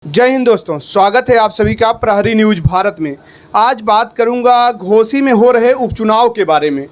जय हिंद दोस्तों, स्वागत है आप सभी का प्रहरी न्यूज भारत में। आज बात करूंगा घोसी में हो रहे उपचुनाव के बारे में।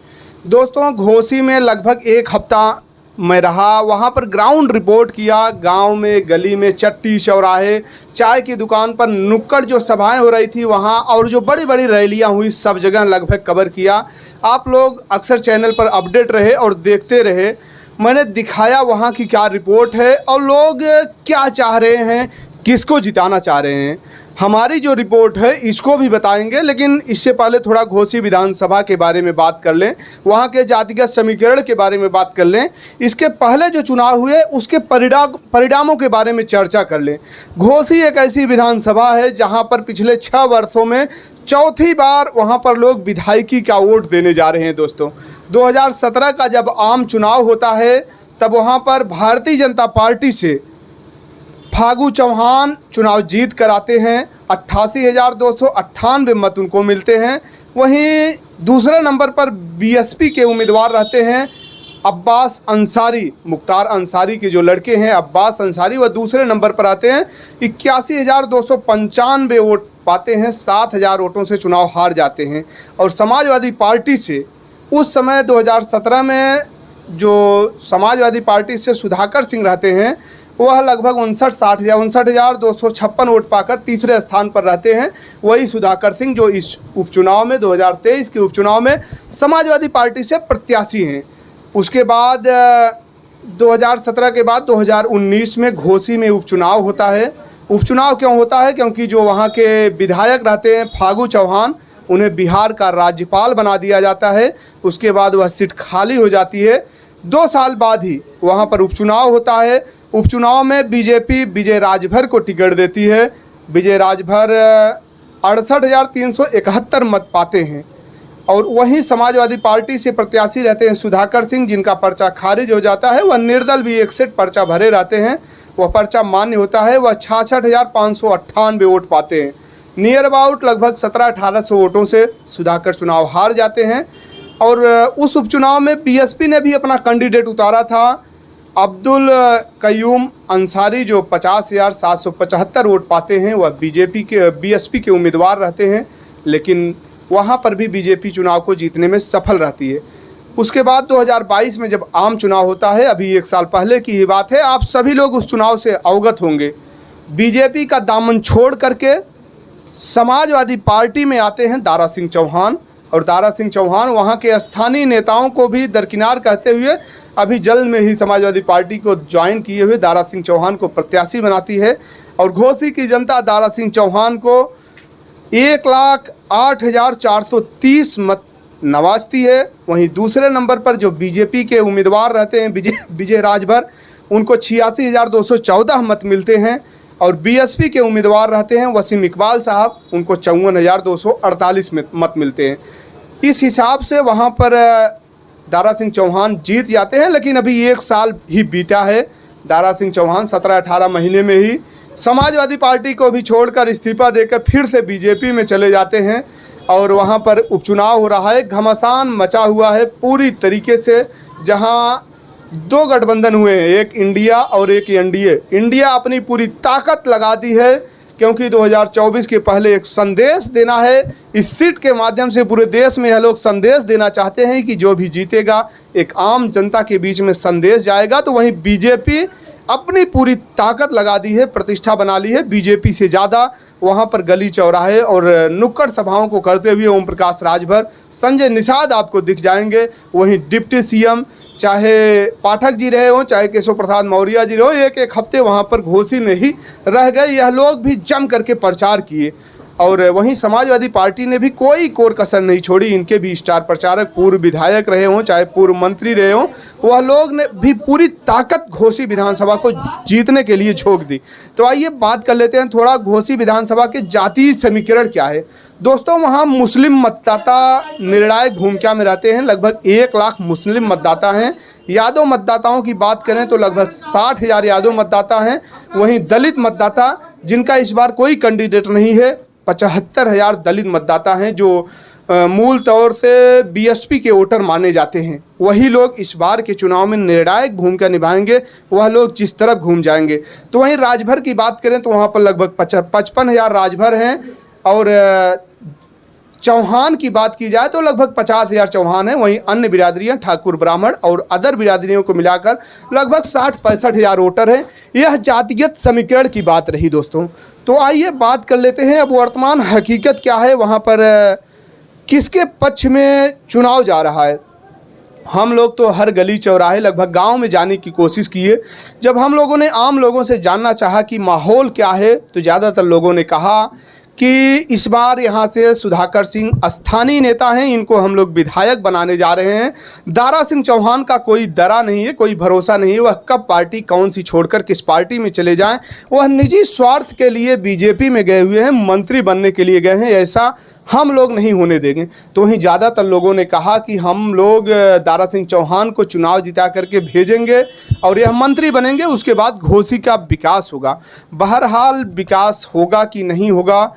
दोस्तों, घोसी में लगभग एक हफ्ता मैं रहा, वहां पर ग्राउंड रिपोर्ट किया। गांव में, गली में, चट्टी चौराहे, चाय की दुकान पर नुक्कड़ जो सभाएं हो रही थी वहां, और जो बड़ी बड़ी रैलियां हुई, सब जगह लगभग कवर किया। आप लोग अक्सर चैनल पर अपडेट रहे और देखते रहे। मैंने दिखाया वहाँ की क्या रिपोर्ट है और लोग क्या चाह रहे हैं, किसको जिताना चाह रहे हैं। हमारी जो रिपोर्ट है इसको भी बताएंगे, लेकिन इससे पहले थोड़ा घोसी विधानसभा के बारे में बात कर लें, वहाँ के जातिगत समीकरण के बारे में बात कर लें, इसके पहले जो चुनाव हुए उसके परिणामों के बारे में चर्चा कर लें। घोसी एक ऐसी विधानसभा है जहाँ पर पिछले 6 वर्षों में चौथी बार वहाँ पर लोग विधायकी का वोट देने जा रहे हैं। दोस्तों, 2017 का जब आम चुनाव होता है तब वहाँ पर भारतीय जनता पार्टी से फागू चौहान चुनाव जीत कर आते हैं। 88,298 मत उनको मिलते हैं। वहीं दूसरे नंबर पर बीएसपी के उम्मीदवार रहते हैं अब्बास अंसारी, मुख्तार अंसारी के जो लड़के हैं अब्बास अंसारी, वह दूसरे नंबर पर आते हैं। 81,295 वोट पाते हैं, 7,000 वोटों से चुनाव हार जाते हैं। और समाजवादी पार्टी से उस समय 2017 में जो समाजवादी पार्टी से सुधाकर सिंह रहते हैं वह लगभग 59,256 वोट पाकर तीसरे स्थान पर रहते हैं। वही सुधाकर सिंह जो इस उपचुनाव में 2023 के उपचुनाव में समाजवादी पार्टी से प्रत्याशी हैं। उसके बाद 2017 के बाद 2019 में घोसी में उपचुनाव होता है। उपचुनाव क्यों होता है? क्योंकि जो वहाँ के विधायक रहते हैं फागू चौहान, उन्हें बिहार का राज्यपाल बना दिया जाता है। उसके बाद वह सीट खाली हो जाती है। 2 साल बाद ही वहाँ पर उपचुनाव होता है। उपचुनाव में बीजेपी विजय राजभर को टिकट देती है। विजय राजभर 68,371 मत पाते हैं। और वहीं समाजवादी पार्टी से प्रत्याशी रहते हैं सुधाकर सिंह, जिनका पर्चा खारिज हो जाता है। वह निर्दल भी 61 पर्चा भरे रहते हैं, वह पर्चा मान्य होता है। वह 66,598 वोट पाते हैं। नियर अबाउट लगभग 1700-1800 वोटों से सुधाकर चुनाव हार जाते हैं। और उस उपचुनाव में बीएसपी ने भी अपना कैंडिडेट उतारा था, अब्दुल कयूम अंसारी, जो 50,775 वोट पाते हैं। वह बीएसपी के उम्मीदवार रहते हैं, लेकिन वहाँ पर भी बीजेपी चुनाव को जीतने में सफल रहती है। उसके बाद 2022 में जब आम चुनाव होता है, अभी 1 साल पहले की ही बात है, आप सभी लोग उस चुनाव से अवगत होंगे। बीजेपी का दामन छोड़ करके समाजवादी पार्टी में आते हैं दारा सिंह चौहान। और दारा सिंह चौहान वहाँ के स्थानीय नेताओं को भी दरकिनार करते हुए अभी जल्द में ही समाजवादी पार्टी को ज्वाइन किए हुए दारा सिंह चौहान को प्रत्याशी बनाती है। और घोसी की जनता दारा सिंह चौहान को 1,08,430 मत नवाजती है। वहीं दूसरे नंबर पर जो बीजेपी के उम्मीदवार रहते हैं विजय राजभर, उनको 86,214 मत मिलते हैं। और बीएसपी के उम्मीदवार रहते हैं वसीम इकबाल साहब, उनको 54,248 मत मिलते हैं। इस हिसाब से वहाँ पर दारा सिंह चौहान जीत जाते हैं। लेकिन अभी 1 साल ही बीता है। दारा सिंह चौहान 17-18 महीने में ही समाजवादी पार्टी को भी छोड़कर इस्तीफा देकर फिर से बीजेपी में चले जाते हैं। और वहाँ पर उपचुनाव हो रहा है, घमासान मचा हुआ है पूरी तरीके से। जहाँ 2 गठबंधन हुए हैं, एक इंडिया और एक एनडीए। इंडिया अपनी पूरी ताकत लगा दी है, क्योंकि 2024 के पहले एक संदेश देना है। इस सीट के माध्यम से पूरे देश में यह लोग संदेश देना चाहते हैं कि जो भी जीतेगा एक आम जनता के बीच में संदेश जाएगा। तो वहीं बीजेपी अपनी पूरी ताकत लगा दी है, प्रतिष्ठा बना ली है। बीजेपी से ज़्यादा वहाँ पर गली चौराहे और नुक्कड़ सभाओं को करते हुए ओम प्रकाश राजभर, संजय निषाद आपको दिख जाएंगे। वहीं डिप्टी सीएम चाहे पाठक जी रहे हों, चाहे केशव प्रसाद मौर्य जी रहे हों, एक हफ्ते वहाँ पर घोसी में ही रह गए। यह लोग भी जम करके प्रचार किए। और वहीं समाजवादी पार्टी ने भी कोई कोर कसर नहीं छोड़ी। इनके भी स्टार प्रचारक पूर्व विधायक रहे हों, चाहे पूर्व मंत्री रहे हों, वह लोग ने भी पूरी ताकत घोसी विधानसभा को जीतने के लिए झोंक दी। तो आइए बात कर लेते हैं थोड़ा घोसी विधानसभा के जातीय समीकरण क्या है। दोस्तों, वहाँ मुस्लिम मतदाता निर्णायक भूमिका में रहते हैं। लगभग 1 लाख मुस्लिम मतदाता हैं। यादव मतदाताओं की बात करें तो लगभग 60,000 यादव मतदाता हैं। वहीं दलित मतदाता, जिनका इस बार कोई कैंडिडेट नहीं है, 75,000 दलित मतदाता हैं जो मूल तौर से बीएसपी के वोटर माने जाते हैं, वही लोग इस बार के चुनाव में निर्णायक भूमिका निभाएंगे, वह लोग जिस तरफ घूम जाएंगे। तो वहीं राजभर की बात करें तो वहाँ पर लगभग 55,000 राजभर हैं, और चौहान की बात की जाए तो लगभग 50,000 चौहान हैं। वहीं अन्य बिरादरियां ठाकुर, ब्राह्मण और अदर बिरादरियों को मिलाकर लगभग 60-65,000 वोटर हैं। यह जातिगत समीकरण की बात रही दोस्तों। तो आइए बात कर लेते हैं अब वर्तमान हकीकत क्या है, वहाँ पर किसके पक्ष में चुनाव जा रहा है। हम लोग तो हर गली चौराहे लगभग गांव में जाने की कोशिश किए। जब हम लोगों ने आम लोगों से जानना चाहा कि माहौल क्या है, तो ज़्यादातर लोगों ने कहा कि इस बार यहाँ से सुधाकर सिंह स्थानीय नेता हैं, इनको हम लोग विधायक बनाने जा रहे हैं। दारा सिंह चौहान का कोई दरा नहीं है, कोई भरोसा नहीं है, वह कब पार्टी कौन सी छोड़कर किस पार्टी में चले जाएं। वह निजी स्वार्थ के लिए बीजेपी में गए हुए हैं, मंत्री बनने के लिए गए हैं, ऐसा हम लोग नहीं होने देंगे। तो वहीं ज़्यादातर लोगों ने कहा कि हम लोग दारा सिंह चौहान को चुनाव जिता करके भेजेंगे और यह मंत्री बनेंगे, उसके बाद घोसी का विकास होगा। बहरहाल विकास होगा कि नहीं होगा,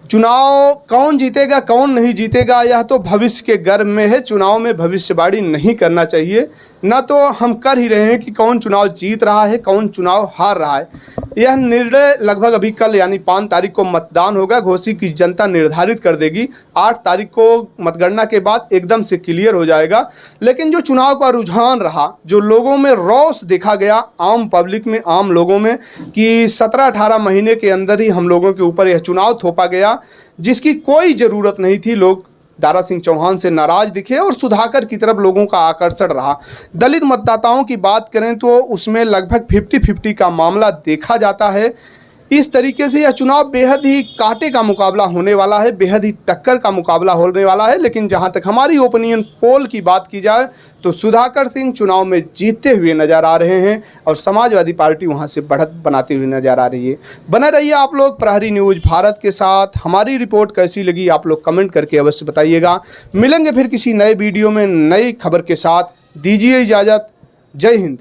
चुनाव कौन जीतेगा कौन नहीं जीतेगा, यह तो भविष्य के गर्भ में है। चुनाव में भविष्यवाणी नहीं करना चाहिए, न तो हम कर ही रहे हैं कि कौन चुनाव जीत रहा है कौन चुनाव हार रहा है। यह निर्णय लगभग अभी कल यानी 5 तारीख को मतदान होगा, घोसी की जनता निर्धारित कर देगी। 8 तारीख को मतगणना के बाद एकदम से क्लियर हो जाएगा। लेकिन जो चुनाव का रुझान रहा, जो लोगों में रोष देखा गया, आम पब्लिक में, आम लोगों में, कि 17-18 महीने के अंदर ही हम लोगों के ऊपर यह चुनाव थोपा गया जिसकी कोई ज़रूरत नहीं थी। लोग दारा सिंह चौहान से नाराज दिखे और सुधाकर की तरफ लोगों का आकर्षण रहा। दलित मतदाताओं की बात करें तो उसमें लगभग 50-50 का मामला देखा जाता है। इस तरीके से यह चुनाव बेहद ही कांटे का मुकाबला होने वाला है, बेहद ही टक्कर का मुकाबला होने वाला है। लेकिन जहां तक हमारी ओपिनियन पोल की बात की जाए तो सुधाकर सिंह चुनाव में जीतते हुए नजर आ रहे हैं और समाजवादी पार्टी वहां से बढ़त बनाती हुई नजर आ रही है। बने रहिए आप लोग प्रहरी न्यूज़ भारत के साथ। हमारी रिपोर्ट कैसी लगी आप लोग कमेंट करके अवश्य बताइएगा। मिलेंगे फिर किसी नए वीडियो में नई खबर के साथ। दीजिए इजाज़त। जय हिंद।